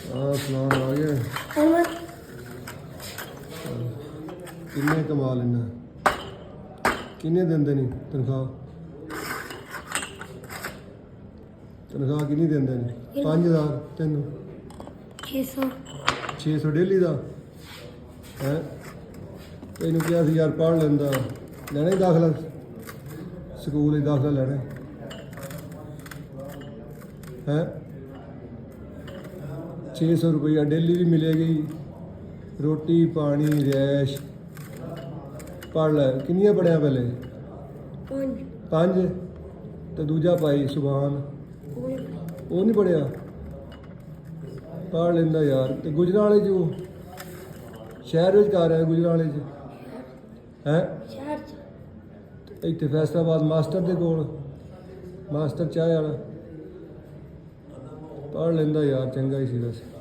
ਸਮਾਨ ਆ ਗਿਆ। ਕਿੰਨੇ ਕਮਾ ਲੈਣਾ, ਕਿੰਨੇ ਦਿੰਦੇ ਨਹੀਂ ਤਨਖਾਹ? ਤਨਖਾਹ ਕਿੰਨੀ ਦਿੰਦੇ ਨੇ? 5000 ਤੈਨੂੰ 600 ਡੇਲੀ ਦਾ ਹੈ। ਤੈਨੂੰ ਕਿਹਾ ਸੀ ਯਾਰ ਪੜ੍ਹ ਲੈਂਦਾ, ਲੈਣਾ ਹੀ ਦਾਖਲਾ, ਸਕੂਲ ਹੀ ਦਾਖਲਾ ਲੈਣਾ ਹੈ। 600 ਰੁਪਈਆ ਡੇਲੀ ਵੀ ਮਿਲੇਗੀ, ਰੋਟੀ ਪਾਣੀ ਰਿਹਾਇਸ਼। ਪੜ੍ਹ ਲੈ। ਕਿੰਨੀਆਂ ਪੜ੍ਹਿਆ ਪਹਿਲੇ? 5 ਤੇ ਦੂਜਾ ਭਾਈ ਸੁਭਾਨ ਉਹ ਨਹੀਂ ਪੜ੍ਹਿਆ? ਪੜ੍ਹ ਲੈਂਦਾ ਯਾਰ। ਤੇ ਗੁਜਰਾਂਵਾਲੇ 'ਚ ਉਹ ਸ਼ਹਿਰ ਵਿੱਚ ਕਰ ਰਿਹਾ, ਗੁਜਰਾਂਵਾਲੇ 'ਚ ਹੈ। ਇੱਥੇ ਫੈਸਲਾਬਾਦ ਮਾਸਟਰ ਦੇ ਕੋਲ, ਮਾਸਟਰ ਚਾਹ ਵਾਲਾ। ਪੜ੍ਹ ਲੈਂਦਾ ਯਾਰ, ਚੰਗਾ ਹੀ ਸੀ ਵੈਸੇ।